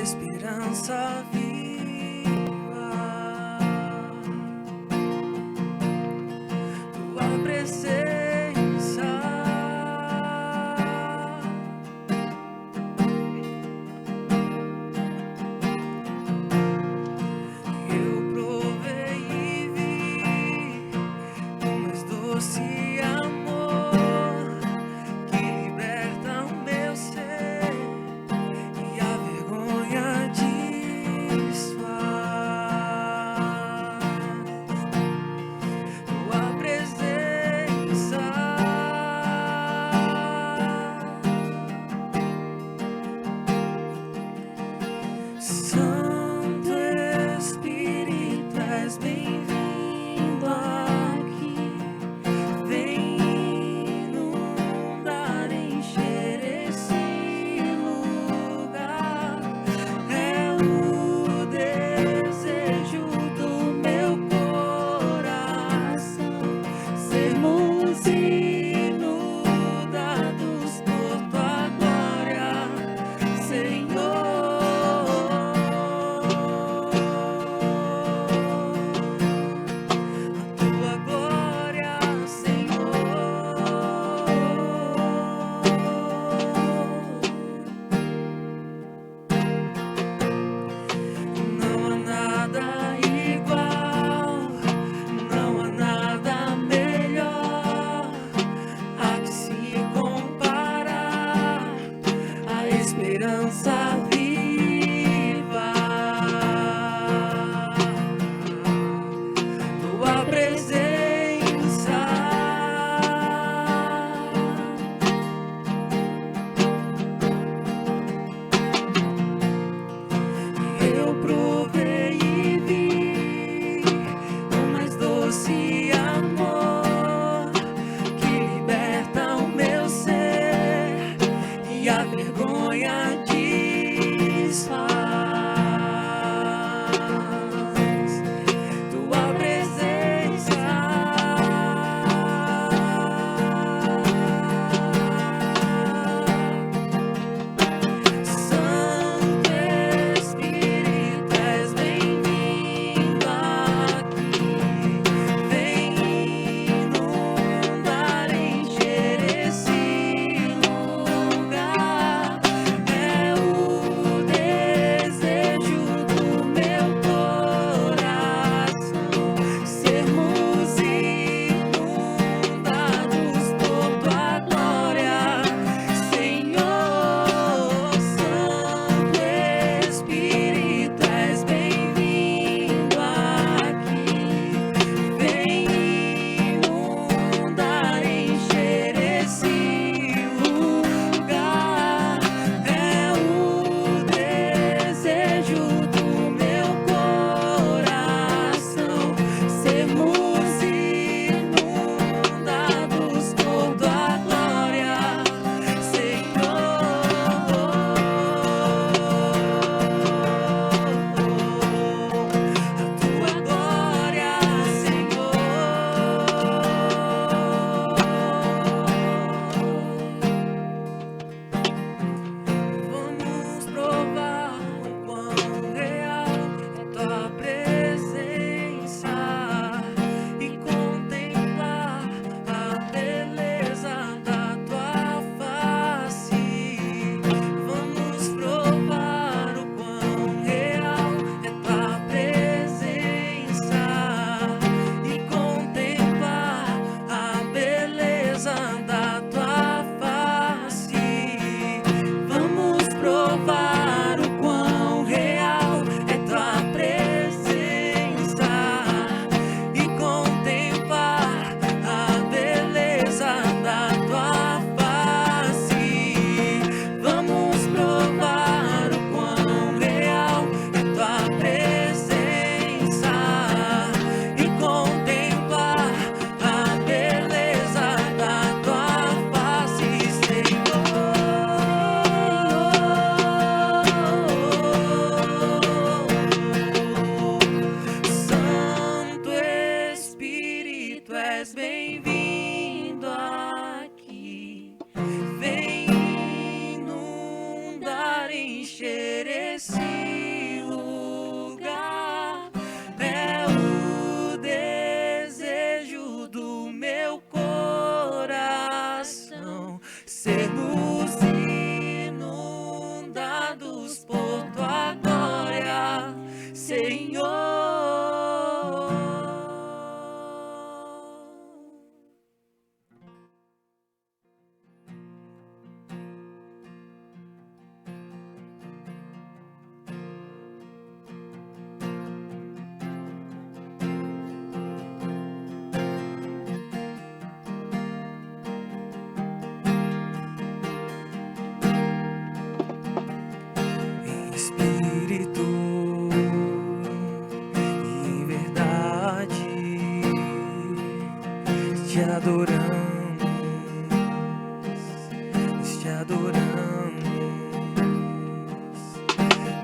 esperança viva, tua presença. Eu provei e vi o mais doce amor que liberta o meu ser e a vergonha desfaz.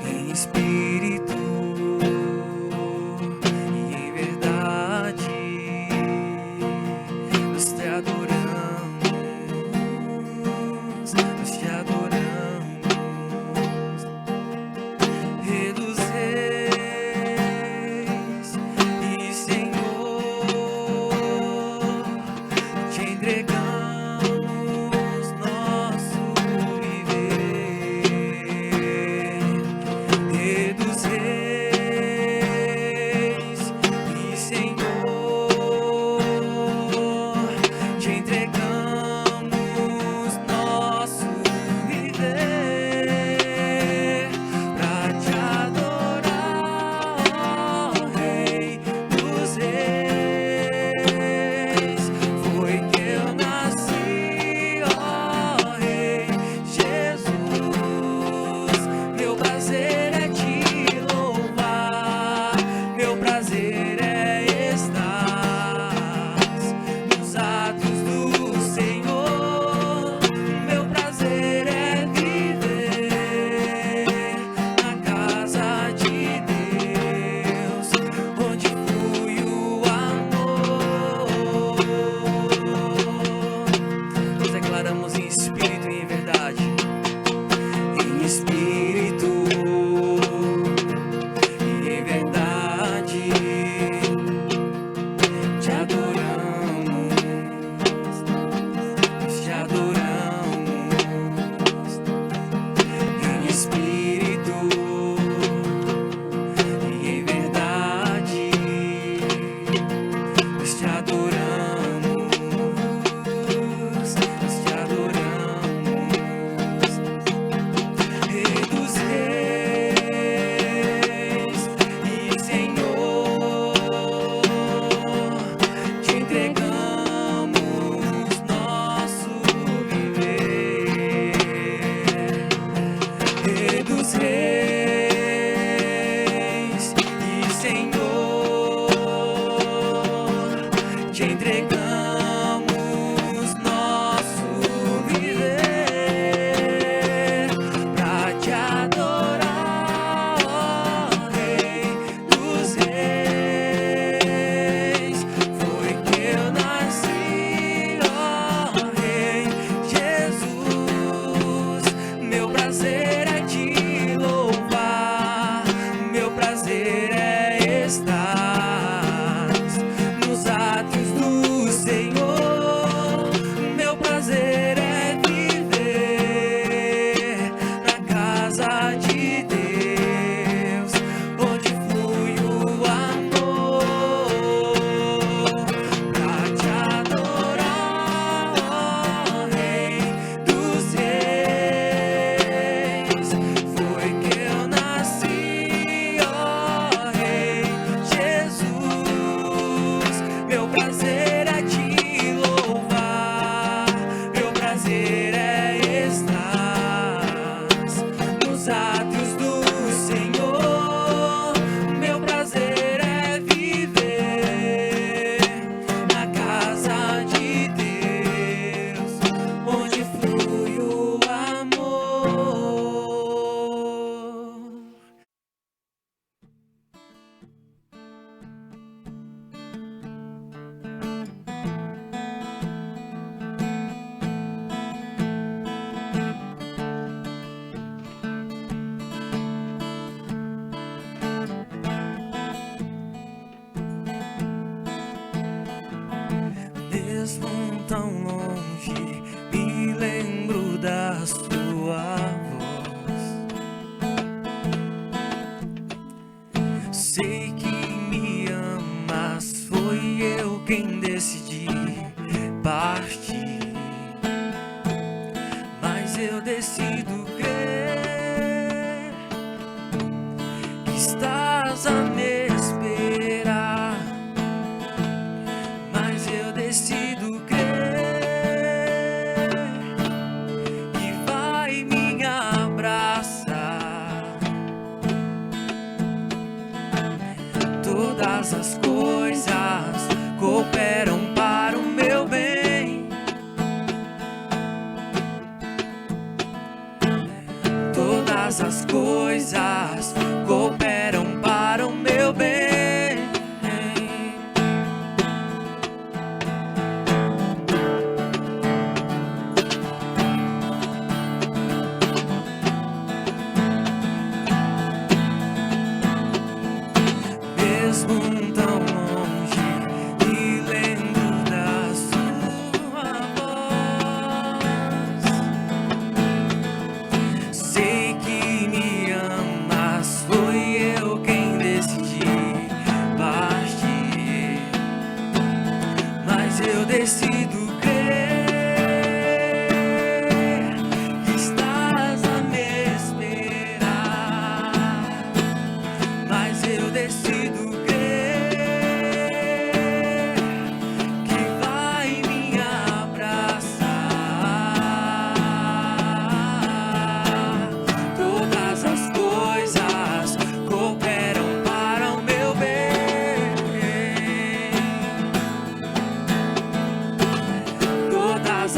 em espírito e em verdade. Nós te adoramos, nós te adoramos, Rei dos Reis e Senhor, te entregamos nosso viver. Rei dos Reis e Senhor, te entregamos nosso viver pra te adorar, ó Rei dos Reis. Foi que eu nasci, ó Rei Jesus. Meu prazer é te louvar, meu prazer é estar nos atos do Senhor. Meu prazer é viver na casa de Deus, onde flui o amor. Nós declaramos em espírito e em verdade, em espírito e em verdade. Te adoramos, nós te adoramos, em espírito e em verdade. Nós te adoramos, nós te adoramos, Rei dos Reis e Senhor, te entregamos nosso viver. Rei dos Reis e Senhor, te entregamos nosso viver pra te adorar, ó Rei dos Reis. Foi que eu nasci, ó Rei Jesus. Meu prazer é te louvar, meu prazer é estar nos atos do Senhor. Meu prazer é viver na casa de Deus, onde flui o amor. Pra te adorar, ó Rei dos Reis. Foi que eu nasci, ó Rei Jesus. Meu prazer é te louvar, meu prazer é estar nos atos do Senhor. Meu prazer é viver na casa de Deus, onde flui o amor. Mesmo tão longe, me lembro da sua voz. Sei que me amas, foi eu quem decidi partir, mas eu decido crer que estás a me esperar. Mas eu decido crer que vai me abraçar. Todas as coisas cooperam para o meu bem. coisas cooperam para o meu bem. Mesmo tão longe e lendo da sua voz, sei que me amas, foi eu quem decidi partir, mas eu decido crer que estás a me esperar, mas eu decido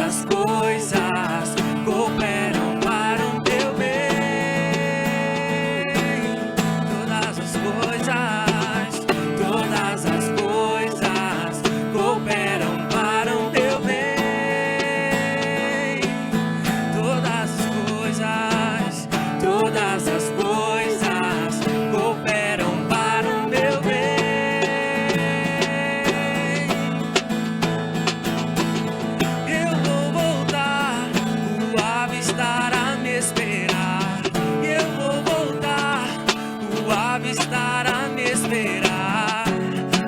as coisas cooperam para o meu bem. Todas as coisas cooperam para o meu bem. Todas as coisas cooperam para o meu bem. Estar a me esperar,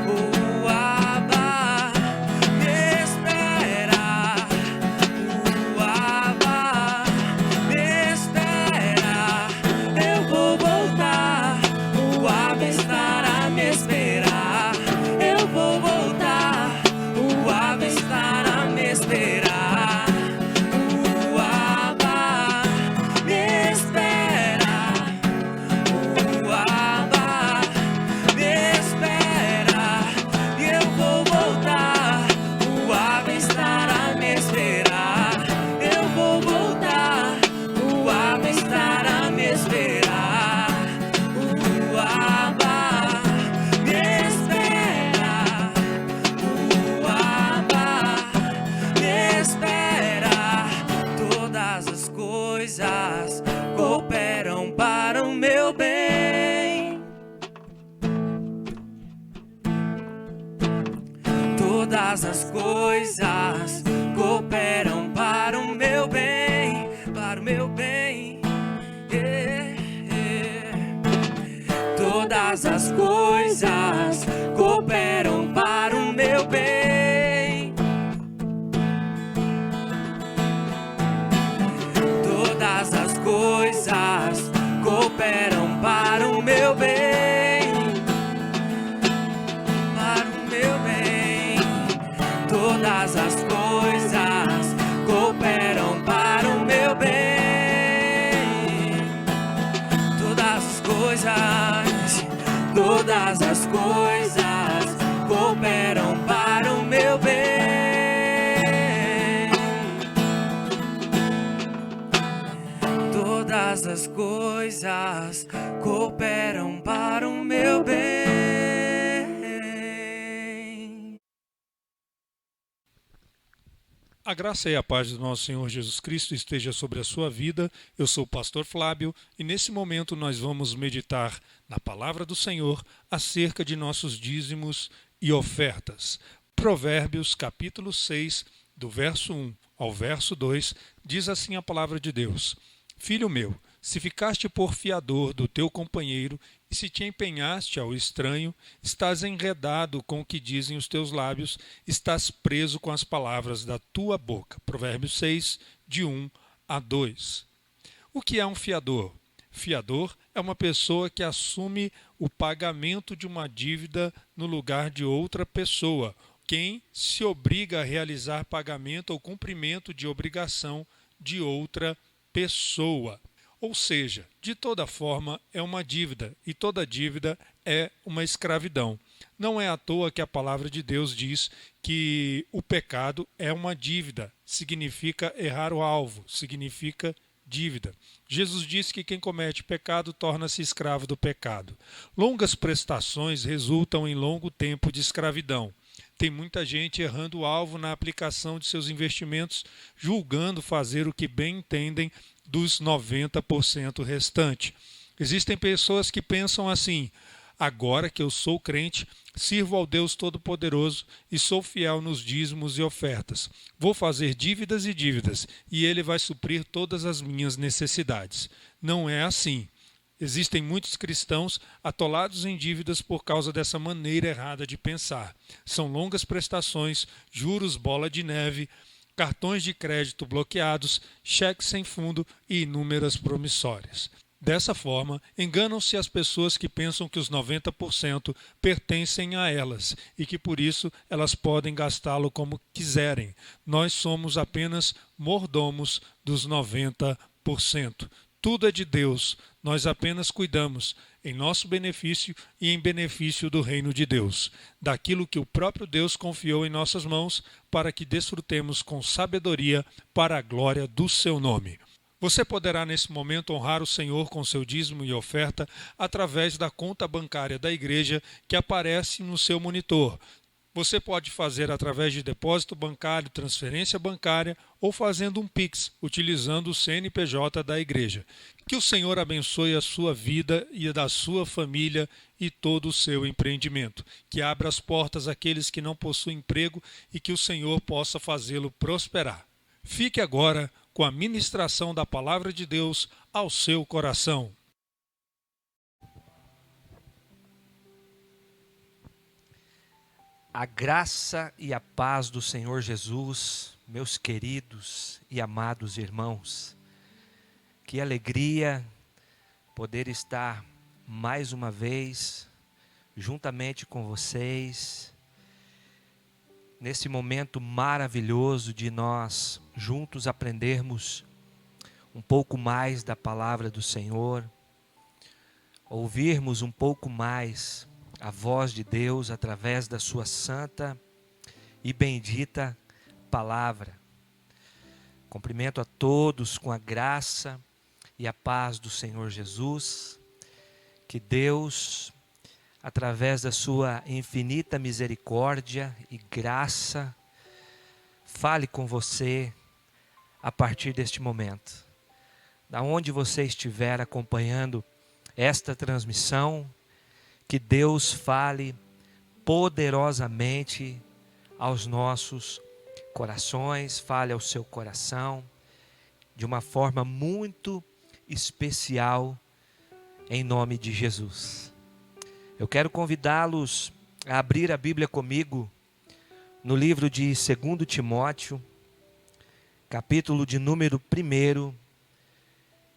o Abba me espera, o Abba me espera. Eu vou voltar, o Abba estará a me esperar. Eu vou voltar, o Abba estará a me esperar. O Abba me espera. Coisas cooperam para o meu bem. Todas as coisas cooperam para o meu bem, para o meu bem. Todas as coisas cooperam para o meu bem. Todas as coisas cooperam para o meu bem, para o meu bem. Todas as coisas cooperam para o meu bem. Todas as coisas cooperam para o meu bem. Todas as coisas cooperam para o meu bem. A graça e a paz do nosso Senhor Jesus Cristo esteja sobre a sua vida. Eu sou o pastor Flávio e nesse momento nós vamos meditar na palavra do Senhor acerca de nossos dízimos e ofertas. Provérbios capítulo 6, do verso 1 ao verso 2, diz assim a palavra de Deus: Filho meu, se ficaste por fiador do teu companheiro e se te empenhaste ao estranho, estás enredado com o que dizem os teus lábios, estás preso com as palavras da tua boca. Provérbios 6, de 1 a 2. O que é um fiador? Fiador é uma pessoa que assume o pagamento de uma dívida no lugar de outra pessoa, quem se obriga a realizar pagamento ou cumprimento de obrigação de outra pessoa. Ou seja, de toda forma é uma dívida, e toda dívida é uma escravidão. Não é à toa que a palavra de Deus diz que o pecado é uma dívida, significa errar o alvo, significa dívida. Jesus disse que quem comete pecado torna-se escravo do pecado. Longas prestações resultam em longo tempo de escravidão. Tem muita gente errando o alvo na aplicação de seus investimentos, julgando fazer o que bem entendem dos 90% restante. Existem pessoas que pensam assim: agora que eu sou crente, sirvo ao Deus Todo-Poderoso e sou fiel nos dízimos e ofertas. Vou fazer dívidas e dívidas, e Ele vai suprir todas as minhas necessidades. Não é assim. Existem muitos cristãos atolados em dívidas por causa dessa maneira errada de pensar. São longas prestações, juros bola de neve, cartões de crédito bloqueados, cheques sem fundo e inúmeras promissórias. Dessa forma, enganam-se as pessoas que pensam que os 90% pertencem a elas e que por isso elas podem gastá-lo como quiserem. Nós somos apenas mordomos dos 90%. Tudo é de Deus, nós apenas cuidamos, em nosso benefício e em benefício do reino de Deus, daquilo que o próprio Deus confiou em nossas mãos para que desfrutemos com sabedoria para a glória do seu nome. Você poderá nesse momento honrar o Senhor com seu dízimo e oferta através da conta bancária da igreja que aparece no seu monitor. Você pode fazer através de depósito bancário, transferência bancária ou fazendo um Pix, utilizando o CNPJ da igreja. Que o Senhor abençoe a sua vida e a da sua família e todo o seu empreendimento. Que abra as portas àqueles que não possuem emprego e que o Senhor possa fazê-lo prosperar. Fique agora com a ministração da Palavra de Deus ao seu coração. A graça e a paz do Senhor Jesus, meus queridos e amados irmãos. Que alegria poder estar mais uma vez juntamente com vocês, nesse momento maravilhoso de nós juntos aprendermos um pouco mais da palavra do Senhor, ouvirmos um pouco mais a voz de Deus através da sua santa e bendita palavra. Cumprimento a todos com a graça e a paz do Senhor Jesus. Que Deus, através da sua infinita misericórdia e graça, fale com você a partir deste momento. Da onde você estiver acompanhando esta transmissão, que Deus fale poderosamente aos nossos corações, fale ao seu coração de uma forma muito especial, em nome de Jesus. Eu quero convidá-los a abrir a Bíblia comigo no livro de 2 Timóteo, capítulo de número 1,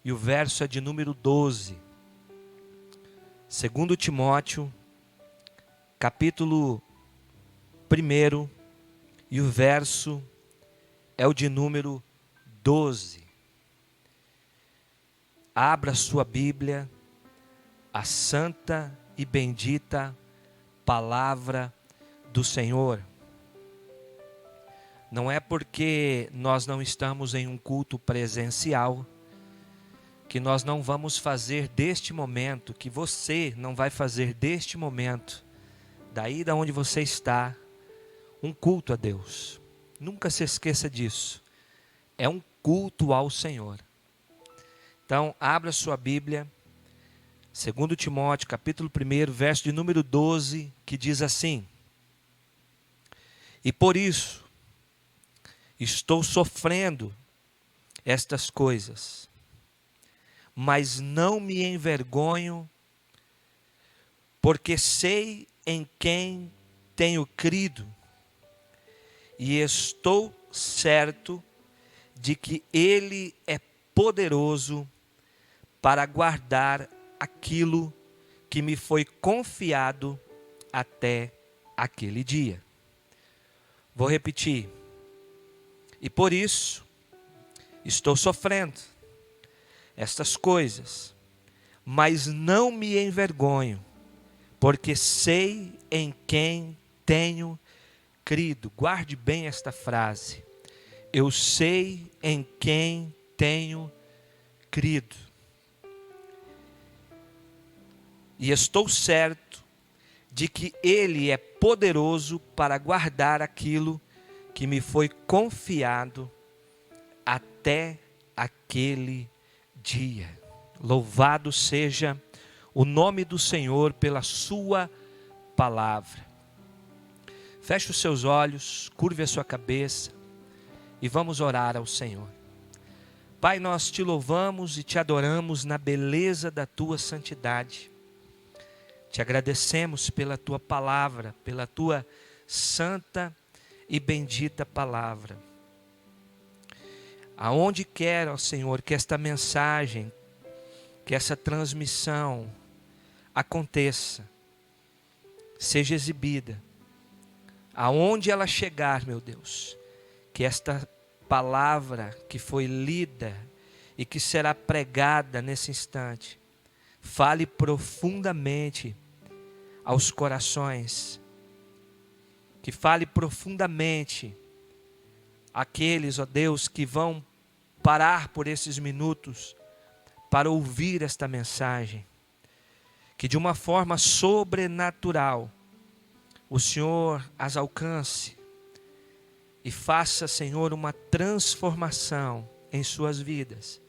e o verso é de número 12. 2 Timóteo, capítulo 1, e o verso é o de número 12. Abra sua Bíblia, a santa e bendita palavra do Senhor. Não é porque nós não estamos em um culto presencial que nós não vamos fazer deste momento, que você não vai fazer deste momento, daí da onde você está, um culto a Deus. Nunca se esqueça disso. É um culto ao Senhor. Então, abra sua Bíblia, 2 Timóteo, capítulo 1, verso de número 12, que diz assim: E por isso estou sofrendo estas coisas, mas não me envergonho, porque sei em quem tenho crido, e estou certo de que Ele é poderoso para guardar aquilo que me foi confiado até aquele dia. Vou repetir. E por isso estou sofrendo estas coisas, mas não me envergonho, porque sei em quem tenho crido. Guarde bem esta frase. Eu sei em quem tenho crido. E estou certo de que Ele é poderoso para guardar aquilo que me foi confiado até aquele dia. Louvado seja o nome do Senhor pela sua palavra. Feche os seus olhos, curve a sua cabeça e vamos orar ao Senhor. Pai, nós te louvamos e te adoramos na beleza da tua santidade. Te agradecemos pela tua palavra, pela tua santa e bendita palavra. Aonde quer, ó Senhor, que esta mensagem, que essa transmissão aconteça, seja exibida, aonde ela chegar, meu Deus, que esta palavra que foi lida e que será pregada nesse instante, fale profundamente aos corações, que fale profundamente àqueles, ó Deus, que vão parar por esses minutos para ouvir esta mensagem, que de uma forma sobrenatural o Senhor as alcance e faça, Senhor, uma transformação em suas vidas,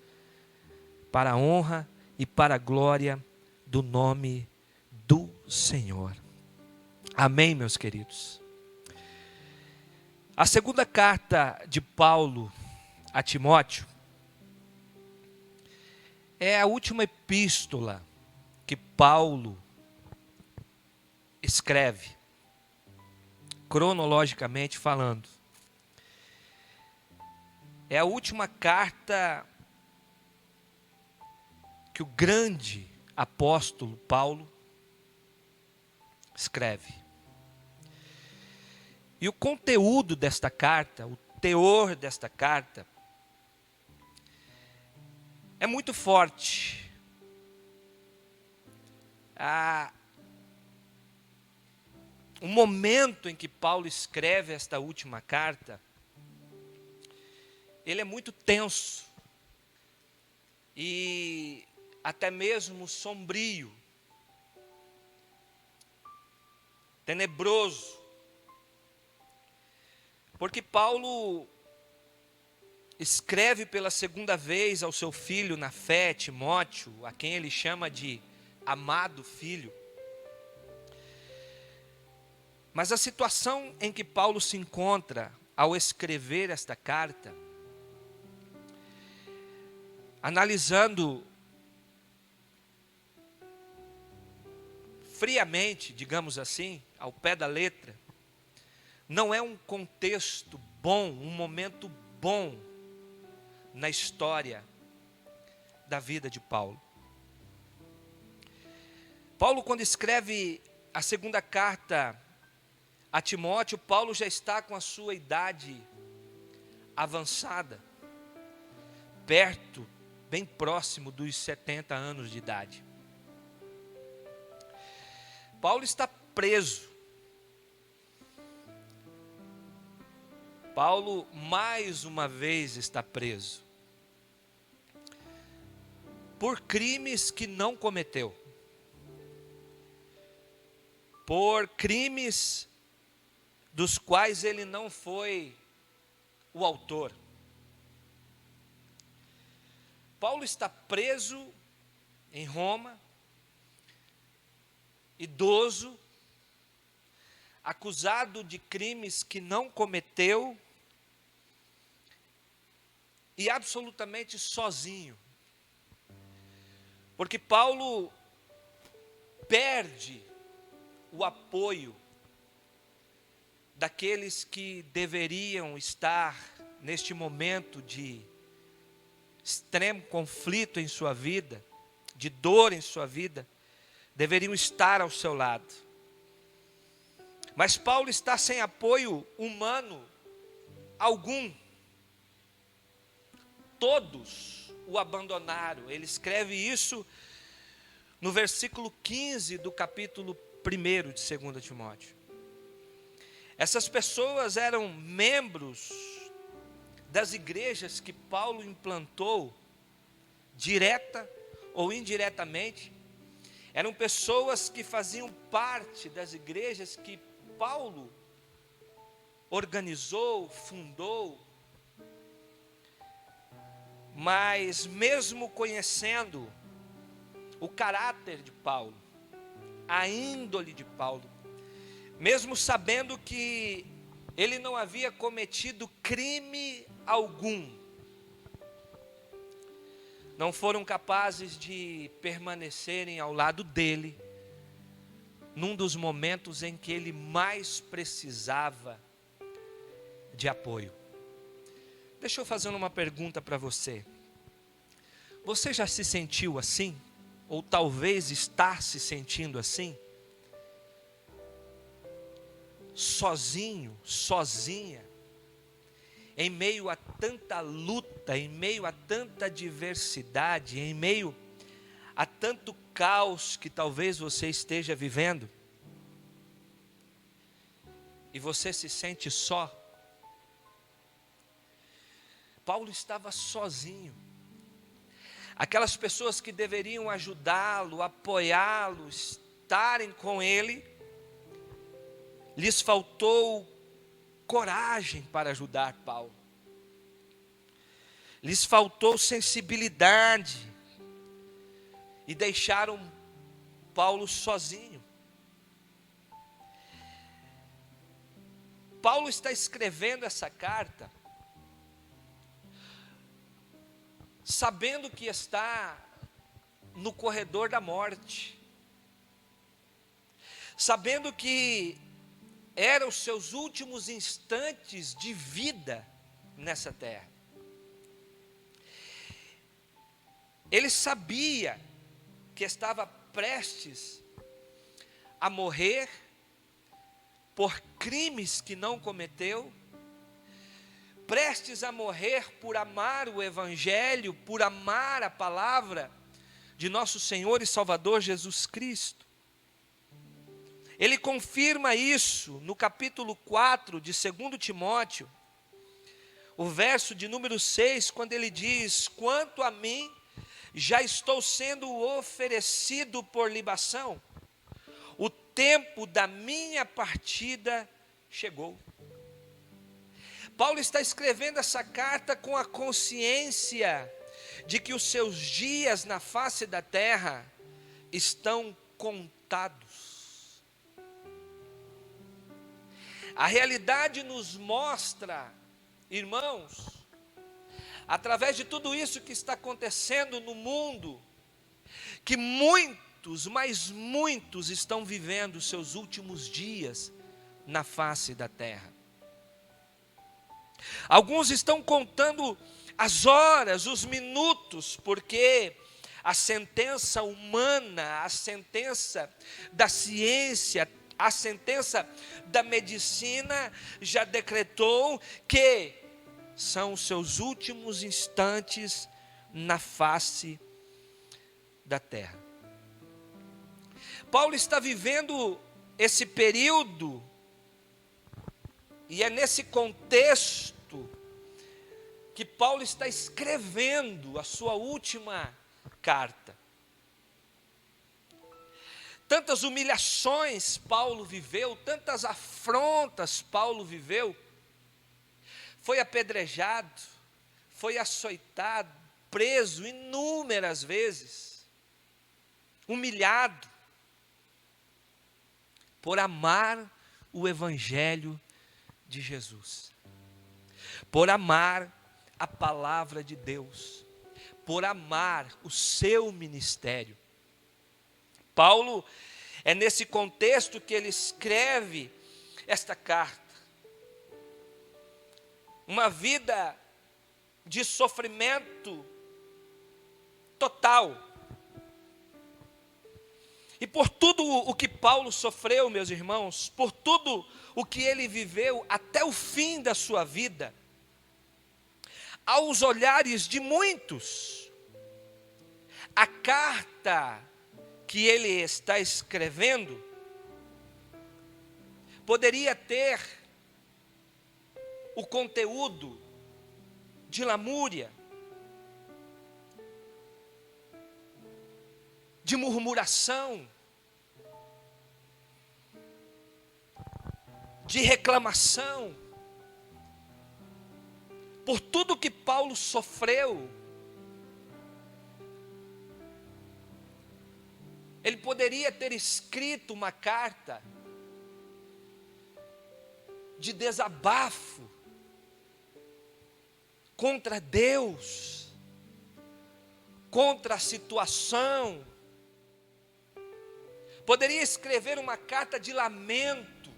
para a honra e para a glória do nome do Senhor. Amém, meus queridos. A segunda carta de Paulo a Timóteo é a última epístola que Paulo escreve, cronologicamente falando. É a última carta que o grande apóstolo Paulo escreve. E o conteúdo desta carta, o teor desta carta, é muito forte. O momento em que Paulo escreve esta última carta, ele é muito tenso e até mesmo sombrio, tenebroso, porque Paulo escreve pela segunda vez ao seu filho na fé, Timóteo, a quem ele chama de amado filho. Mas a situação em que Paulo se encontra ao escrever esta carta, analisando friamente, digamos assim, ao pé da letra, não é um contexto bom, um momento bom na história da vida de Paulo. Paulo, quando escreve a segunda carta a Timóteo, Paulo já está com a sua idade avançada, perto, bem próximo dos 70 anos de idade. Paulo está preso. Paulo mais uma vez está preso por crimes que não cometeu, por crimes dos quais ele não foi o autor. Paulo está preso em Roma, idoso, acusado de crimes que não cometeu e absolutamente sozinho. Porque Paulo perde o apoio daqueles que deveriam estar neste momento de extremo conflito em sua vida, de dor em sua vida, deveriam estar ao seu lado. Mas Paulo está sem apoio humano algum. Todos o abandonaram. Ele escreve isso no versículo 15 do capítulo 1 de 2 Timóteo. Essas pessoas eram membros das igrejas que Paulo implantou direta ou indiretamente, eram pessoas que faziam parte das igrejas que Paulo organizou, fundou. Mas mesmo conhecendo o caráter de Paulo, a índole de Paulo, mesmo sabendo que ele não havia cometido crime algum, não foram capazes de permanecerem ao lado dele, num dos momentos em que ele mais precisava de apoio. Deixa eu fazer uma pergunta para você. Você já se sentiu assim? Ou talvez está se sentindo assim? Sozinho, sozinha, em meio a tanta luta, em meio a tanta diversidade, em meio a tanto caos que talvez você esteja vivendo, e você se sente só. Paulo estava sozinho. Aquelas pessoas que deveriam ajudá-lo, apoiá-lo, estarem com ele, lhes faltou coragem para ajudar Paulo. Lhes faltou sensibilidade e deixaram Paulo sozinho. Paulo está escrevendo essa carta sabendo que está no corredor da morte, sabendo que eram os seus últimos instantes de vida nessa terra. Ele sabia que estava prestes a morrer por crimes que não cometeu, prestes a morrer por amar o Evangelho, por amar a palavra de nosso Senhor e Salvador Jesus Cristo. Ele confirma isso no capítulo 4 de 2 Timóteo, o verso de número 6, quando ele diz: quanto a mim, já estou sendo oferecido por libação, o tempo da minha partida chegou. Paulo está escrevendo essa carta com a consciência de que os seus dias na face da terra estão contados. A realidade nos mostra, irmãos, através de tudo isso que está acontecendo no mundo, que muitos, mas muitos estão vivendo os seus últimos dias na face da terra. Alguns estão contando as horas, os minutos, porque a sentença humana, a sentença da ciência, a sentença da medicina já decretou que são os seus últimos instantes na face da terra. Paulo está vivendo esse período, e é nesse contexto que Paulo está escrevendo a sua última carta. Tantas humilhações Paulo viveu, tantas afrontas Paulo viveu. Foi apedrejado, foi açoitado, preso inúmeras vezes, humilhado, por amar o Evangelho de Jesus, por amar a palavra de Deus, por amar o seu ministério. Paulo, é nesse contexto que ele escreve esta carta. Uma vida de sofrimento total. E por tudo o que Paulo sofreu, meus irmãos, por tudo o que ele viveu até o fim da sua vida, aos olhares de muitos, a carta que ele está escrevendo poderia ter o conteúdo de lamúria, de murmuração, de reclamação, por tudo que Paulo sofreu. Ele poderia ter escrito uma carta de desabafo contra Deus, contra a situação. Poderia escrever uma carta de lamento,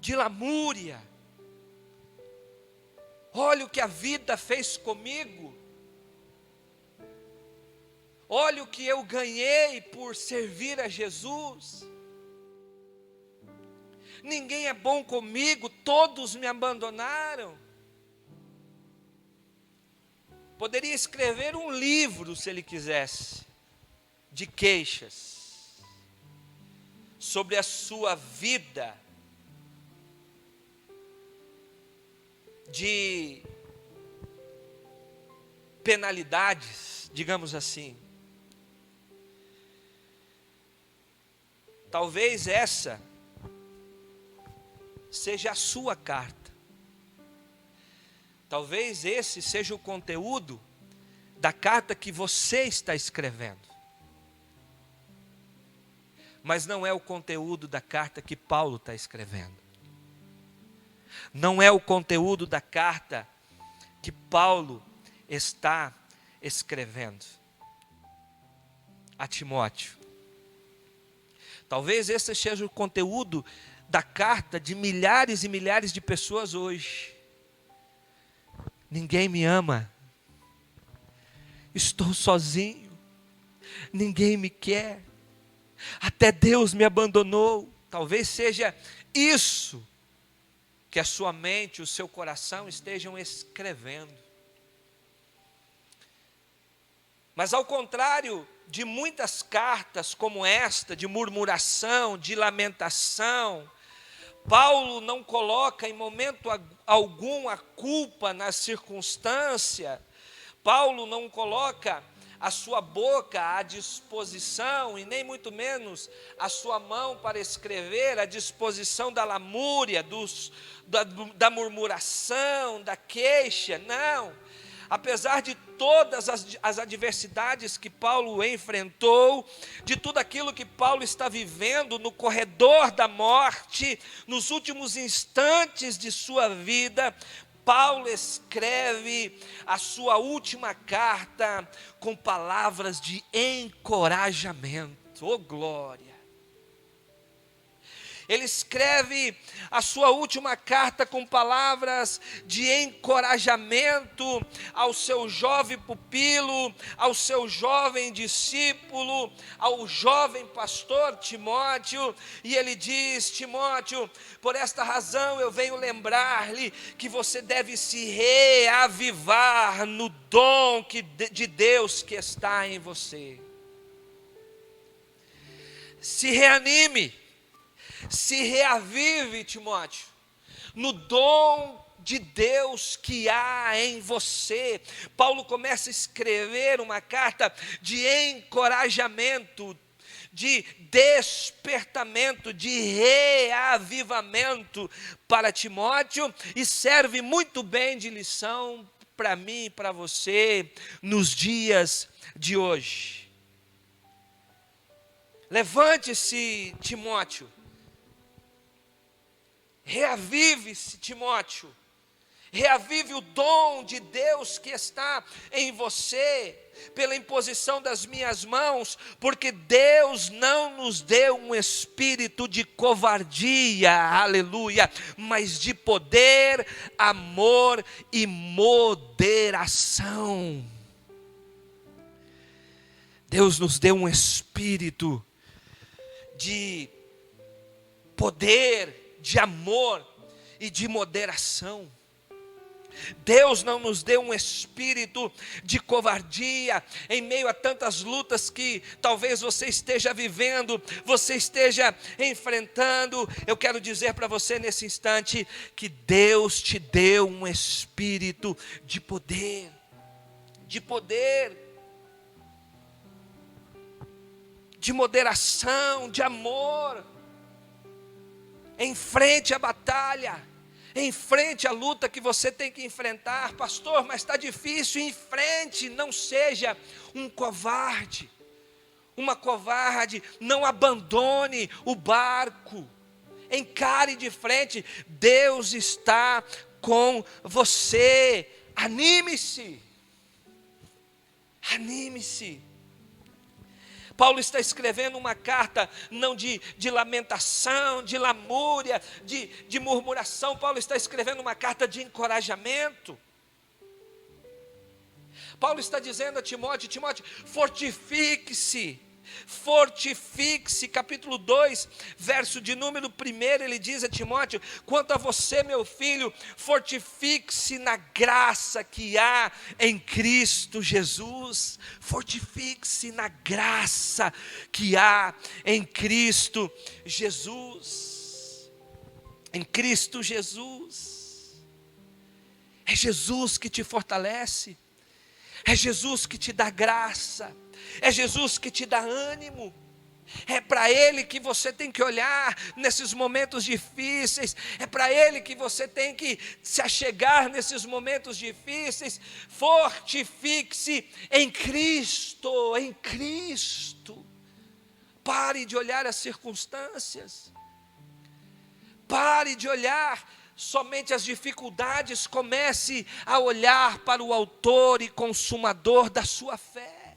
de lamúria. Olha o que a vida fez comigo. Olha o que eu ganhei por servir a Jesus. Ninguém é bom comigo, todos me abandonaram. Poderia escrever um livro, se ele quisesse, de queixas sobre a sua vida, de penalidades, digamos assim. Talvez essa seja a sua carta. Talvez esse seja o conteúdo da carta que você está escrevendo. Mas não é o conteúdo da carta que Paulo está escrevendo. Não é o conteúdo da carta que Paulo está escrevendo a Timóteo. Talvez esse seja o conteúdo da carta de milhares e milhares de pessoas hoje. Ninguém me ama. Estou sozinho. Ninguém me quer. Até Deus me abandonou. Talvez seja isso que a sua mente, o seu coração estejam escrevendo. Mas ao contrário de muitas cartas como esta, de murmuração, de lamentação, Paulo não coloca em momento algum a culpa na circunstância. Paulo não coloca a sua boca à disposição e nem muito menos a sua mão para escrever à disposição da lamúria, da murmuração, da queixa. Não. Apesar de todas as adversidades que Paulo enfrentou, de tudo aquilo que Paulo está vivendo no corredor da morte, nos últimos instantes de sua vida, Paulo escreve a sua última carta com palavras de encorajamento. Oh, glória! Ele escreve a sua última carta com palavras de encorajamento ao seu jovem pupilo, ao seu jovem discípulo, ao jovem pastor Timóteo. E ele diz: Timóteo, por esta razão eu venho lembrar-lhe que você deve se reavivar no dom de Deus que está em você. Se reanime. Se reavive, Timóteo, no dom de Deus que há em você. Paulo começa a escrever uma carta de encorajamento, de despertamento, de reavivamento para Timóteo, e serve muito bem de lição para mim e para você nos dias de hoje. Levante-se, Timóteo. Reavive-se, Timóteo. Reavive o dom de Deus que está em você, pela imposição das minhas mãos, porque Deus não nos deu um espírito de covardia, aleluia, mas de poder, amor e moderação. Deus nos deu um espírito de poder, de amor e de moderação. Deus não nos deu um espírito de covardia em meio a tantas lutas que talvez você esteja vivendo, você esteja enfrentando. Eu quero dizer para você nesse instante que Deus te deu um espírito de poder, de poder, de moderação, de amor. Enfrente a batalha, enfrente a luta que você tem que enfrentar. Pastor, mas está difícil. Enfrente, não seja um covarde, uma covarde. Não abandone o barco, encare de frente. Deus está com você. Anime-se, anime-se. Paulo está escrevendo uma carta não de lamentação, de lamúria, de murmuração. Paulo está escrevendo uma carta de encorajamento. Paulo está dizendo a Timóteo: Timóteo, fortifique-se, fortifique-se. Capítulo 2, verso de número 1, ele diz a Timóteo: quanto a você, meu filho, fortifique-se na graça que há em Cristo Jesus. Fortifique-se na graça que há em Cristo Jesus. Em Cristo Jesus. É Jesus que te fortalece, é Jesus que te dá graça, é Jesus que te dá ânimo. É para Ele que você tem que olhar nesses momentos difíceis. É para Ele que você tem que se achegar nesses momentos difíceis. Fortifique-se em Cristo, em Cristo. Pare de olhar as circunstâncias. Pare de olhar somente as dificuldades. Comece a olhar para o autor e consumador da sua fé.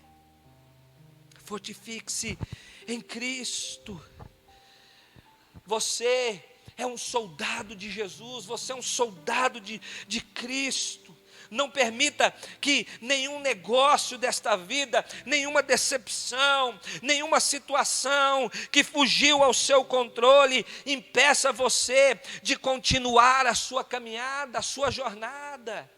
Fortifique-se em Cristo. Você é um soldado de Jesus, você é um soldado de Cristo. Não permita que nenhum negócio desta vida, nenhuma decepção, nenhuma situação que fugiu ao seu controle, impeça você de continuar a sua caminhada, a sua jornada.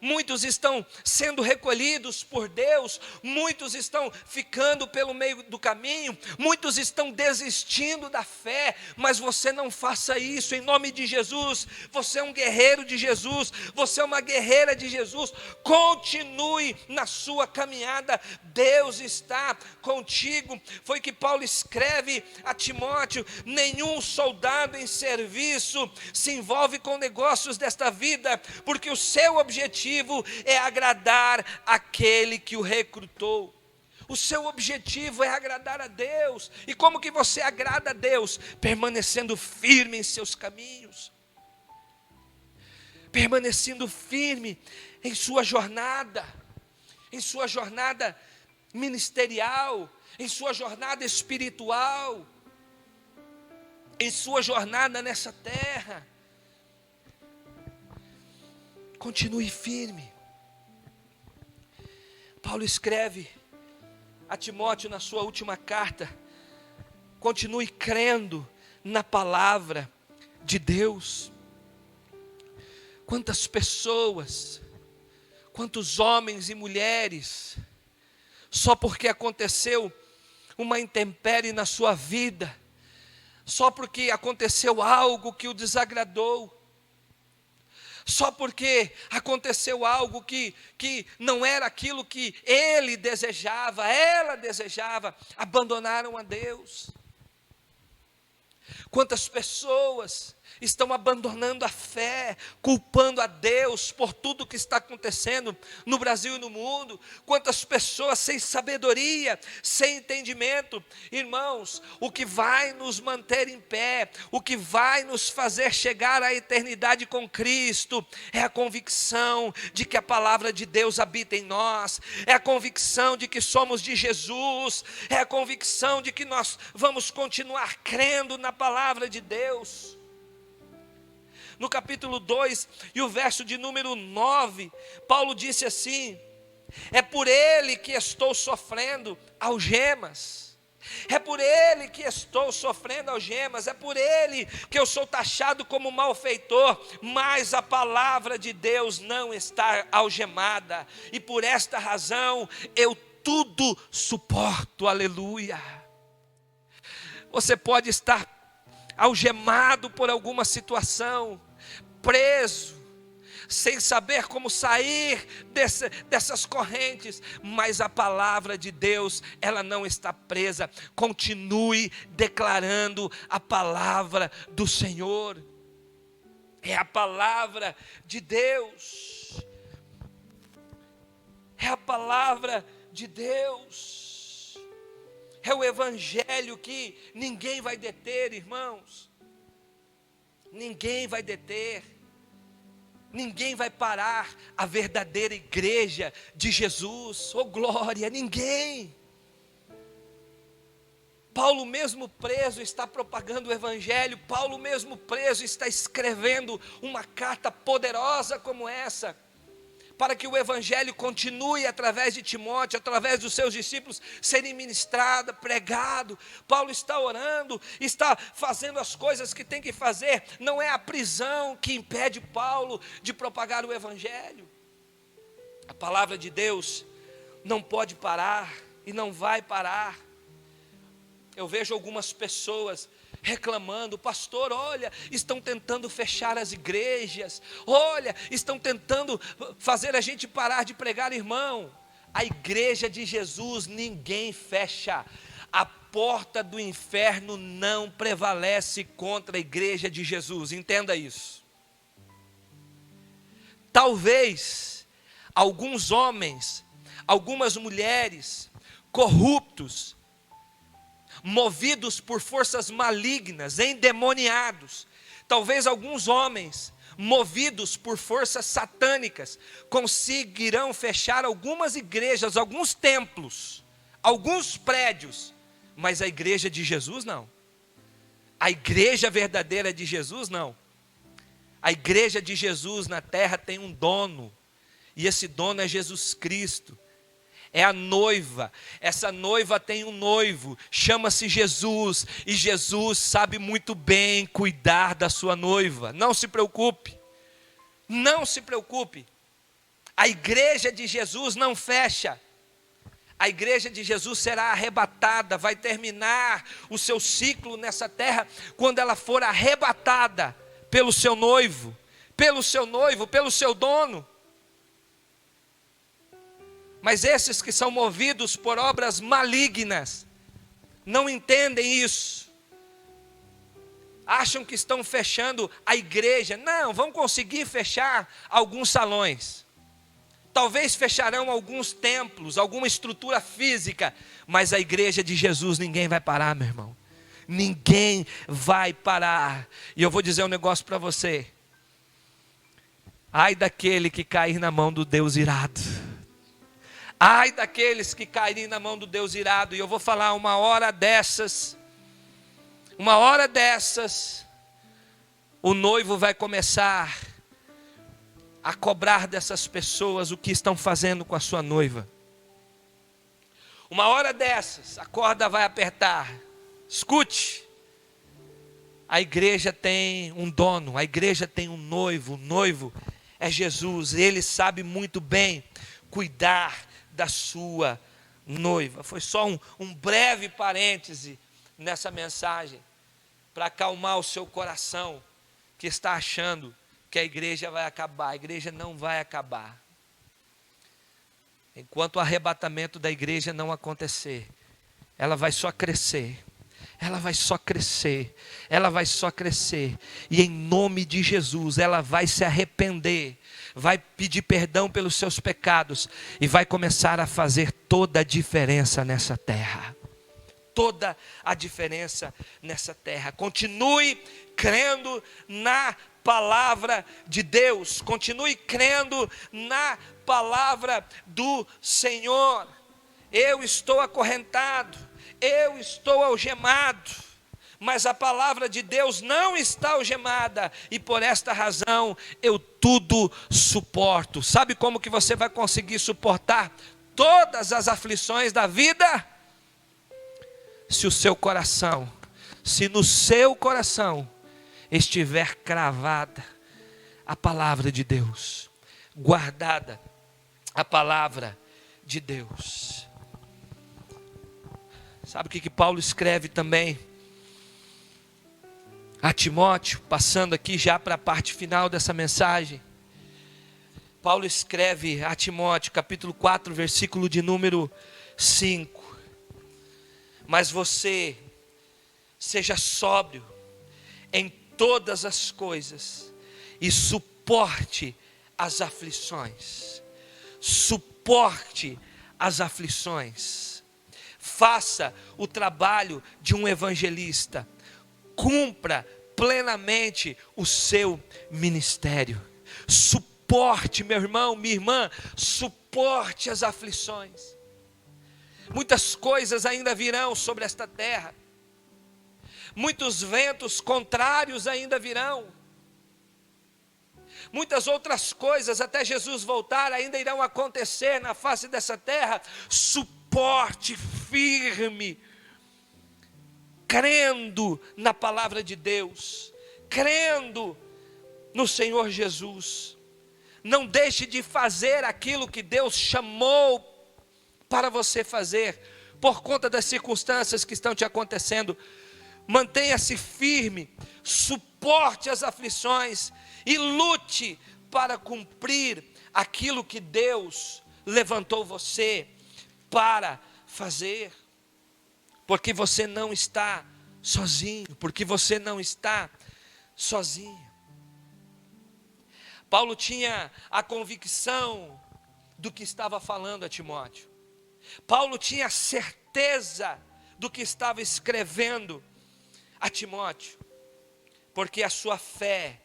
Muitos estão sendo recolhidos por Deus, muitos estão ficando pelo meio do caminho, muitos estão desistindo da fé, mas você não faça isso, em nome de Jesus. Você é um guerreiro de Jesus, você é uma guerreira de Jesus. Continue na sua caminhada, Deus está contigo. Foi que Paulo escreve a Timóteo: nenhum soldado em serviço se envolve com negócios desta vida, porque o seu objetivo é agradar aquele que o recrutou. O seu objetivo é agradar a Deus. E como que você agrada a Deus? Permanecendo firme em seus caminhos, permanecendo firme em sua jornada ministerial, em sua jornada espiritual, em sua jornada nessa terra. Continue firme. Paulo escreve a Timóteo na sua última carta: continue crendo na palavra de Deus. Quantas pessoas, quantos homens e mulheres, só porque aconteceu uma intempérie na sua vida, só porque aconteceu algo que o desagradou, só porque aconteceu algo que não era aquilo que ele desejava, ela desejava, abandonaram a Deus. Quantas pessoas estão abandonando a fé, culpando a Deus por tudo que está acontecendo no Brasil e no mundo. Quantas pessoas sem sabedoria, sem entendimento. Irmãos, o que vai nos manter em pé, o que vai nos fazer chegar à eternidade com Cristo, é a convicção de que a palavra de Deus habita em nós, é a convicção de que somos de Jesus, é a convicção de que nós vamos continuar crendo na palavra de Deus. No capítulo 2 e o verso de número 9, Paulo disse assim: é por ele que estou sofrendo algemas, é por ele que estou sofrendo algemas, é por ele que eu sou taxado como malfeitor, mas a palavra de Deus não está algemada, e por esta razão eu tudo suporto. Aleluia. Você pode estar algemado por alguma situação, preso, sem saber como sair dessas correntes, mas a palavra de Deus, ela não está presa. Continue declarando a palavra do Senhor. É a palavra de Deus. É a palavra de Deus. É o evangelho que ninguém vai deter, irmãos. Ninguém vai deter. Ninguém vai parar a verdadeira igreja de Jesus. Oh glória, ninguém. Paulo mesmo preso está propagando o evangelho. Paulo mesmo preso está escrevendo uma carta poderosa como essa, para que o evangelho continue através de Timóteo, através dos seus discípulos, serem ministrado, pregado. Paulo está orando, está fazendo as coisas que tem que fazer. Não é a prisão que impede Paulo de propagar o evangelho. A palavra de Deus não pode parar e não vai parar. Eu vejo algumas pessoas reclamando: pastor, olha, estão tentando fechar as igrejas, olha, estão tentando fazer a gente parar de pregar. Irmão, a igreja de Jesus ninguém fecha. A porta do inferno não prevalece contra a igreja de Jesus, entenda isso. Talvez alguns homens, algumas mulheres corruptos, movidos por forças malignas, endemoniados, talvez alguns homens movidos por forças satânicas conseguirão fechar algumas igrejas, alguns templos, alguns prédios, mas a igreja de Jesus não. A igreja verdadeira de Jesus não. A igreja de Jesus na terra tem um dono, e esse dono é Jesus Cristo. É a noiva, essa noiva tem um noivo, chama-se Jesus, e Jesus sabe muito bem cuidar da sua noiva. Não se preocupe, não se preocupe. A igreja de Jesus não fecha. A igreja de Jesus será arrebatada, vai terminar o seu ciclo nessa terra quando ela for arrebatada pelo seu noivo, pelo seu dono. Mas esses que são movidos por obras malignas, não entendem isso. Acham que estão fechando a igreja. Não, vão conseguir fechar alguns salões. Talvez fecharão alguns templos, alguma estrutura física. Mas a igreja de Jesus ninguém vai parar, meu irmão. Ninguém vai parar. E eu vou dizer um negócio para você. Ai daquele que cair na mão do Deus irado. Ai daqueles que caírem na mão do Deus irado. E eu vou falar uma hora dessas, o noivo vai começar a cobrar dessas pessoas o que estão fazendo com a sua noiva. Uma hora dessas, a corda vai apertar. Escute, a igreja tem um dono, a igreja tem um noivo. O noivo é Jesus, ele sabe muito bem cuidar da sua noiva. Foi só um breve parêntese nessa mensagem, para acalmar o seu coração, que está achando que a igreja vai acabar. A igreja não vai acabar. Enquanto o arrebatamento da igreja não acontecer, ela vai só crescer. Ela vai só crescer. Ela vai só crescer. E em nome de Jesus, ela vai se arrepender, vai pedir perdão pelos seus pecados e vai começar a fazer toda a diferença nessa terra. Toda a diferença nessa terra. Continue crendo na palavra de Deus. Continue crendo na palavra do Senhor. Eu estou acorrentado, eu estou algemado, mas a palavra de Deus não está algemada, e por esta razão eu tudo suporto. Sabe como que você vai conseguir suportar todas as aflições da vida? Se o seu coração, se no seu coração estiver cravada a palavra de Deus, guardada a palavra de Deus. Sabe o que Paulo escreve também a Timóteo, passando aqui já para a parte final dessa mensagem? Paulo escreve a Timóteo, capítulo 4, versículo de número 5. Mas você seja sóbrio em todas as coisas e suporte as aflições. Suporte as aflições. Faça o trabalho de um evangelista. Cumpra plenamente o seu ministério. Suporte, meu irmão, minha irmã, suporte as aflições. Muitas coisas ainda virão sobre esta terra. Muitos ventos contrários ainda virão. Muitas outras coisas, até Jesus voltar, ainda irão acontecer na face dessa terra. Suporte firme, crendo na palavra de Deus, crendo no Senhor Jesus. Não deixe de fazer aquilo que Deus chamou para você fazer, por conta das circunstâncias que estão te acontecendo. Mantenha-se firme, suporte as aflições e lute para cumprir aquilo que Deus levantou você para fazer. Porque você não está sozinho, porque você não está sozinho. Paulo tinha a convicção do que estava falando a Timóteo. Paulo tinha a certeza do que estava escrevendo a Timóteo, porque a sua fé,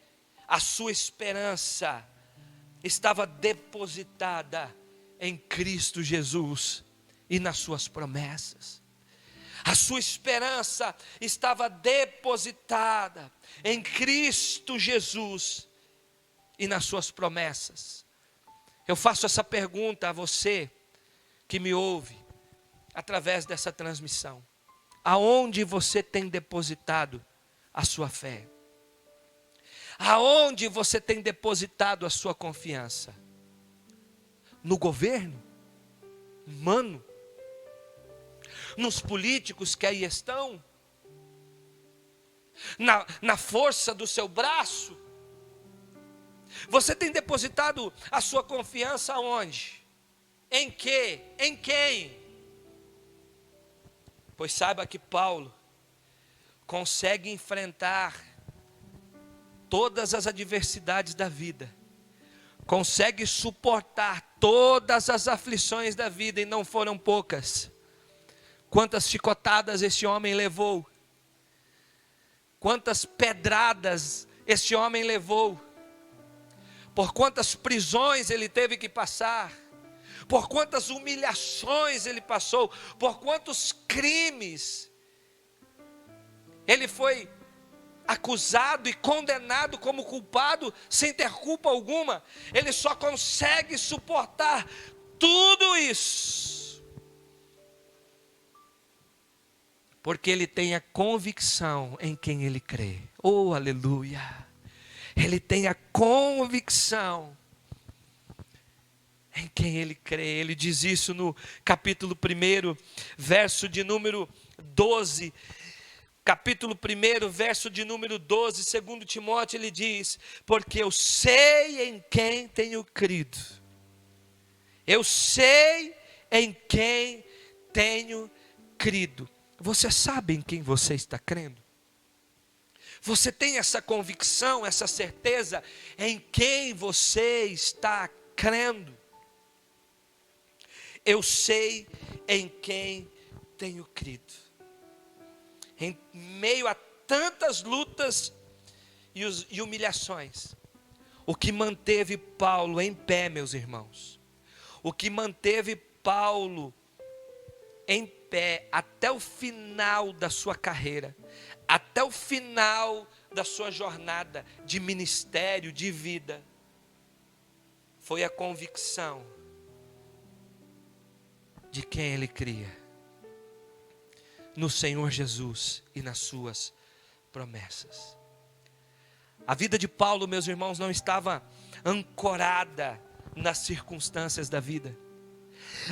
a sua esperança estava depositada em Cristo Jesus e nas suas promessas. A sua esperança estava depositada em Cristo Jesus e nas suas promessas. Eu faço essa pergunta a você que me ouve através dessa transmissão. Aonde você tem depositado a sua fé? Aonde você tem depositado a sua confiança? No governo humano? Nos políticos que aí estão? Na força do seu braço? Você tem depositado a sua confiança aonde? Em quê? Em quem? Pois saiba que Paulo consegue enfrentar todas as adversidades da vida, consegue suportar todas as aflições da vida, e não foram poucas. Quantas chicotadas esse homem levou, quantas pedradas esse homem levou, por quantas prisões ele teve que passar, por quantas humilhações ele passou, por quantos crimes ele foi acusado e condenado como culpado, sem ter culpa alguma. Ele só consegue suportar tudo isso porque ele tem a convicção em quem ele crê. Oh, aleluia! Ele tem a convicção em quem ele crê. Ele diz isso no capítulo 1, verso de número 12. Capítulo 1, verso de número 12, 2 Timóteo, ele diz: porque eu sei em quem tenho crido. Eu sei em quem tenho crido. Você sabe em quem você está crendo? Você tem essa convicção, essa certeza em quem você está crendo? Eu sei em quem tenho crido. Em meio a tantas lutas e humilhações, o que manteve Paulo em pé, meus irmãos, o que manteve Paulo em pé até o final da sua carreira, até o final da sua jornada de ministério, de vida, foi a convicção de quem ele cria, no Senhor Jesus e nas suas promessas. A vida de Paulo, meus irmãos, não estava ancorada nas circunstâncias da vida.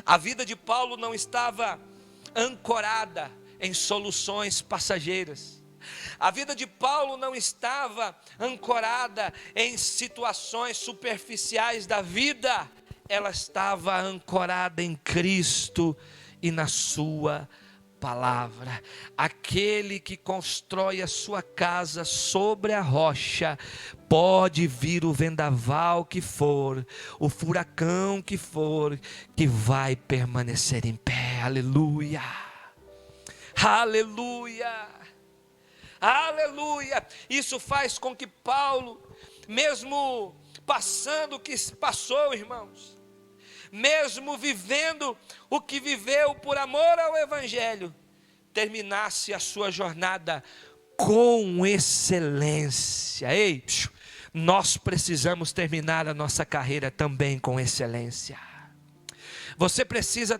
A vida de Paulo não estava ancorada em soluções passageiras. A vida de Paulo não estava ancorada em situações superficiais da vida, ela estava ancorada em Cristo e na sua palavra. Aquele que constrói a sua casa sobre a rocha, pode vir o vendaval que for, o furacão que for, que vai permanecer em pé. Aleluia, aleluia, aleluia. Isso faz com que Paulo, mesmo passando o que passou, irmãos, mesmo vivendo o que viveu por amor ao Evangelho, terminasse a sua jornada com excelência. Ei, nós precisamos terminar a nossa carreira também com excelência. Você precisa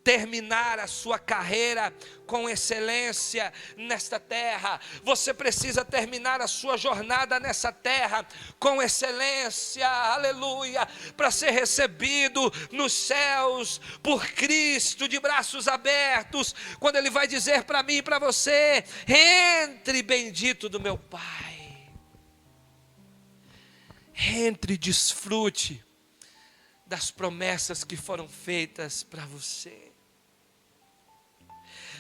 terminar a sua carreira com excelência nesta terra. Você precisa terminar a sua jornada nessa terra com excelência, aleluia, para ser recebido nos céus por Cristo de braços abertos, quando Ele vai dizer para mim e para você: entre, bendito do meu Pai, entre e desfrute das promessas que foram feitas para você.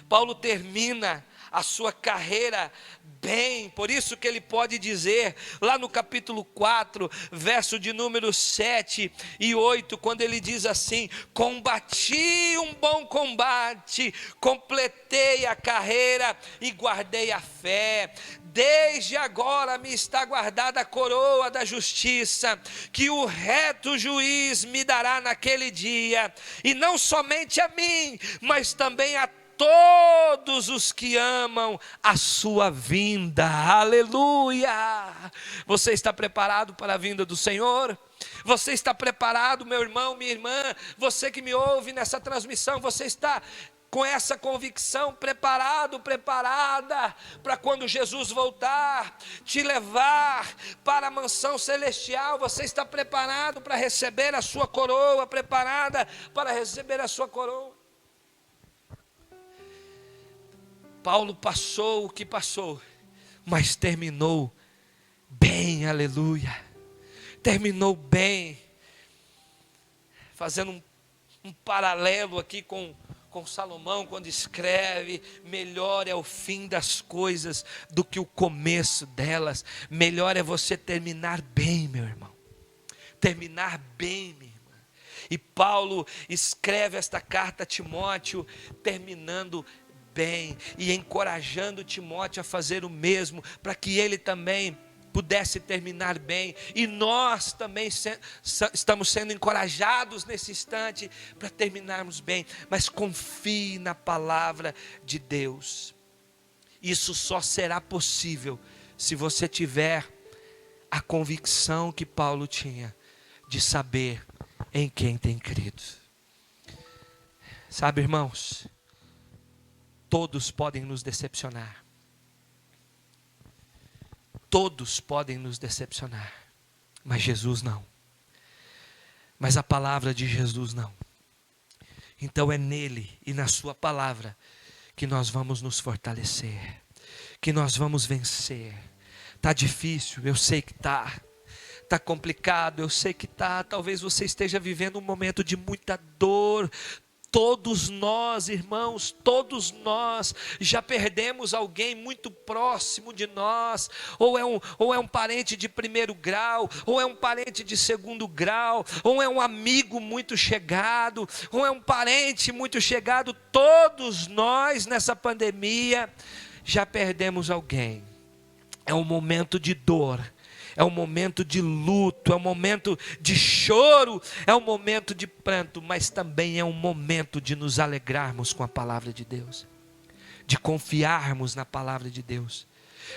Paulo termina a sua carreira bem, por isso que ele pode dizer, lá no capítulo 4, verso de número 7 e 8, quando ele diz assim: combati um bom combate, completei a carreira e guardei a fé. Desde agora me está guardada a coroa da justiça, que o reto juiz me dará naquele dia, e não somente a mim, mas também a todos os que amam a sua vinda. Aleluia! Você está preparado para a vinda do Senhor? Você está preparado, meu irmão, minha irmã? Você que me ouve nessa transmissão, você está com essa convicção preparado, preparada para quando Jesus voltar, te levar para a mansão celestial? Você está preparado para receber a sua coroa, preparada para receber a sua coroa? Paulo passou o que passou, mas terminou bem, aleluia, terminou bem, fazendo um paralelo aqui com Salomão, quando escreve: melhor é o fim das coisas do que o começo delas. Melhor é você terminar bem, meu irmão, terminar bem, minha irmã. E Paulo escreve esta carta a Timóteo, terminando bem e encorajando Timóteo a fazer o mesmo, para que ele também pudesse terminar bem. E nós também estamos sendo encorajados nesse instante para terminarmos bem. Mas confie na palavra de Deus. Isso só será possível se você tiver a convicção que Paulo tinha, de saber em quem tem crido. Sabe, irmãos, todos podem nos decepcionar. Todos podem nos decepcionar. Mas Jesus não. Mas a palavra de Jesus não. Então é nele e na sua palavra que nós vamos nos fortalecer, que nós vamos vencer. Está difícil, eu sei que está. Está complicado, eu sei que está. Talvez você esteja vivendo um momento de muita dor. Todos nós, irmãos, todos nós já perdemos alguém muito próximo de nós, ou é um parente de primeiro grau, ou é um parente de segundo grau, ou é um amigo muito chegado, ou é um parente muito chegado. Todos nós nessa pandemia já perdemos alguém. É um momento de dor, é um momento de luto, é um momento de choro, é um momento de pranto, mas também é um momento de nos alegrarmos com a palavra de Deus, de confiarmos na palavra de Deus,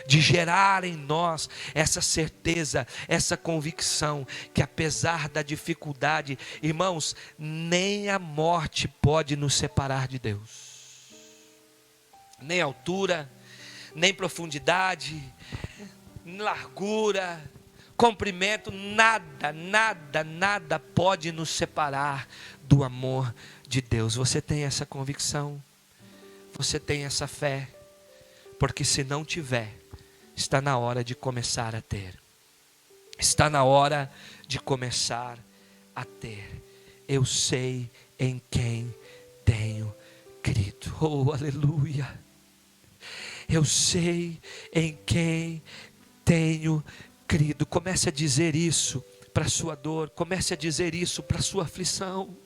de gerar em nós essa certeza, essa convicção, que apesar da dificuldade, irmãos, nem a morte pode nos separar de Deus, nem altura, nem profundidade, largura, comprimento, nada pode nos separar do amor de Deus. Você tem essa convicção? Você tem essa fé? porque se não tiver, está na hora de começar a ter. Está na hora de começar a ter. Eu sei em quem tenho crido. Oh, aleluia. Eu sei em quem tenho crido. Comece a dizer isso para a sua dor. Comece a dizer isso para a sua aflição.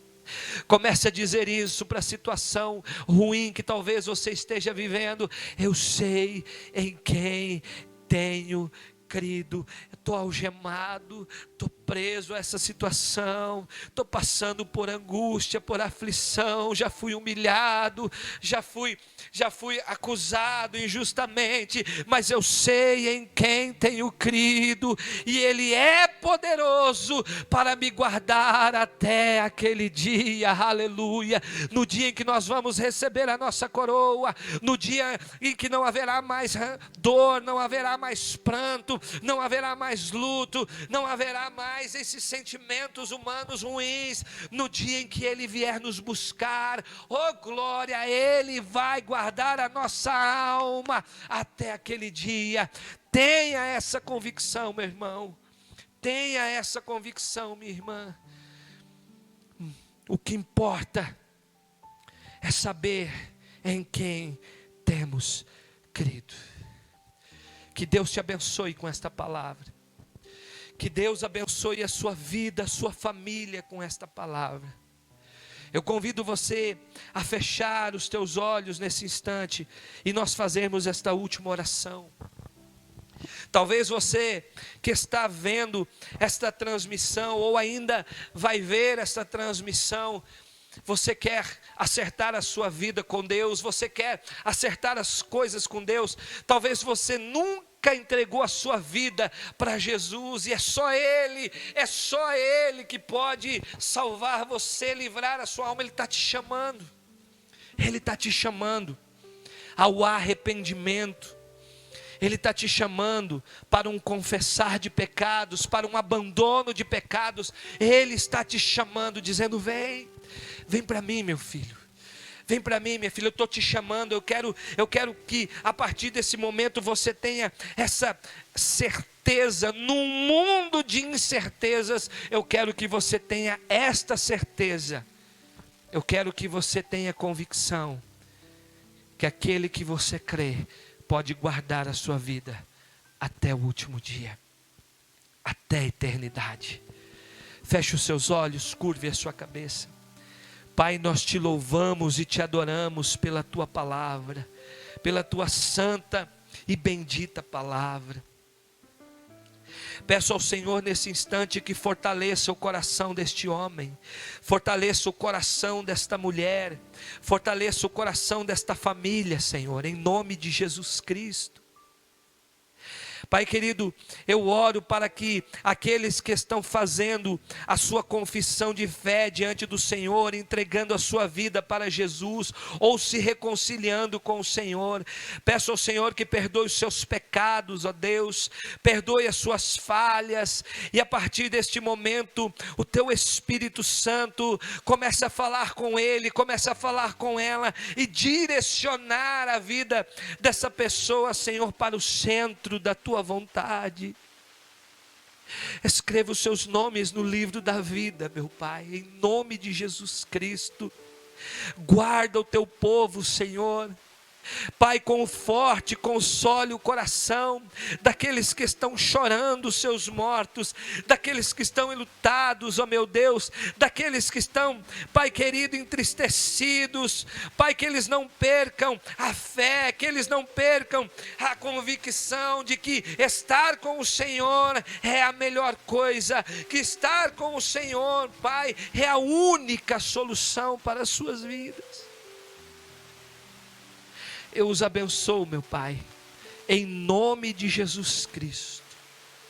Comece a dizer isso para a situação ruim que talvez você esteja vivendo. Eu sei em quem tenho crido. Estou algemado, estou preso a essa situação, estou passando por angústia, por aflição, já fui humilhado, já fui acusado injustamente, mas eu sei em quem tenho crido, e Ele é poderoso para me guardar até aquele dia, aleluia, no dia em que nós vamos receber a nossa coroa, no dia em que não haverá mais dor, não haverá mais pranto, não haverá mais luto, não haverá mais esses sentimentos humanos ruins, no dia em que Ele vier nos buscar, oh glória, Ele vai guardar a nossa alma até aquele dia. Tenha essa convicção, meu irmão, tenha essa convicção, minha irmã. O que importa é saber em quem temos crido. Que Deus te abençoe com esta palavra. Que Deus abençoe a sua vida, a sua família com esta palavra. Eu convido você a fechar os teus olhos nesse instante e nós fazermos esta última oração. Talvez você que está vendo esta transmissão ou ainda vai ver esta transmissão, você quer acertar a sua vida com Deus, você quer acertar as coisas com Deus, talvez você nunca entregou a sua vida para Jesus, e é só Ele que pode salvar você, livrar a sua alma. Ele está te chamando, Ele está te chamando ao arrependimento, Ele está te chamando para um confessar de pecados, para um abandono de pecados. Ele está te chamando, dizendo: vem para mim, meu filho. Vem para mim, minha filha, eu estou te chamando. Eu quero que a partir desse momento você tenha essa certeza. Num mundo de incertezas, eu quero que você tenha esta certeza. Eu quero que você tenha convicção que aquele que você crê pode guardar a sua vida até o último dia, até a eternidade. Feche os seus olhos, curve a sua cabeça. Pai, nós te louvamos e te adoramos pela tua palavra, pela tua santa e bendita palavra. Peço ao Senhor nesse instante que fortaleça o coração deste homem, fortaleça o coração desta mulher, fortaleça o coração desta família, Senhor, em nome de Jesus Cristo. Pai querido, eu oro para que aqueles que estão fazendo a sua confissão de fé diante do Senhor, entregando a sua vida para Jesus, ou se reconciliando com o Senhor, peço ao Senhor que perdoe os seus pecados, ó Deus, perdoe as suas falhas, e a partir deste momento, o teu Espírito Santo comece a falar com ele, comece a falar com ela, e direcionar a vida dessa pessoa, Senhor, para o centro da tua vontade. Escreva os seus nomes no livro da vida, meu Pai, em nome de Jesus Cristo. Guarda o teu povo, Senhor. Pai, conforte, console o coração daqueles que estão chorando os seus mortos, daqueles que estão enlutados, ó meu Deus, daqueles que estão, Pai querido, entristecidos. Pai, que eles não percam a fé, que eles não percam a convicção de que estar com o Senhor é a melhor coisa, que estar com o Senhor, Pai, é a única solução para as suas vidas. Eu os abençoo, meu Pai, em nome de Jesus Cristo.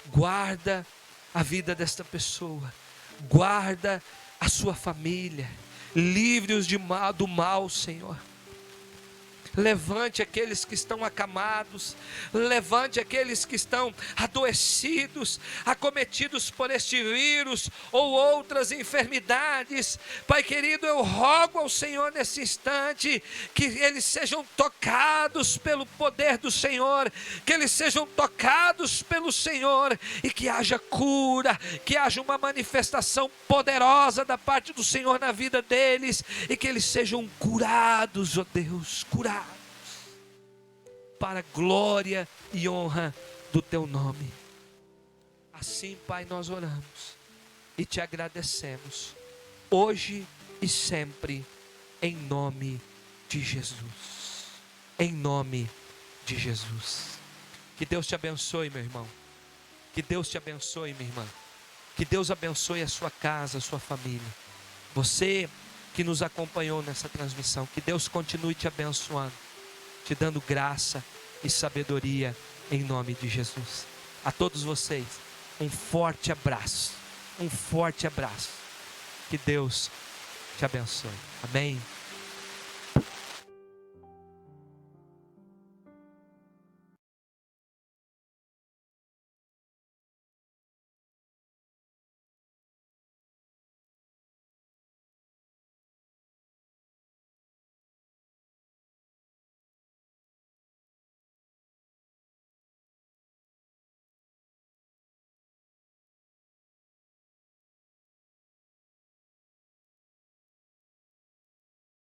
Guarda a vida desta pessoa, guarda a sua família, livre-os do mal, Senhor. Levante aqueles que estão acamados, levante aqueles que estão adoecidos, acometidos por este vírus ou outras enfermidades. Pai querido, eu rogo ao Senhor nesse instante que eles sejam tocados pelo poder do Senhor, que eles sejam tocados pelo Senhor e que haja cura, que haja uma manifestação poderosa da parte do Senhor na vida deles e que eles sejam curados, ó Deus, curados para a glória e honra do teu nome. Assim, Pai, nós oramos e te agradecemos hoje e sempre, em nome de Jesus. Em nome de Jesus. Que Deus te abençoe, meu irmão. Que Deus te abençoe, minha irmã. Que Deus abençoe a sua casa, a sua família. Você que nos acompanhou nessa transmissão, que Deus continue te abençoando, te dando graça e sabedoria em nome de Jesus. A todos vocês, um forte abraço. Um forte abraço. Que Deus te abençoe. Amém.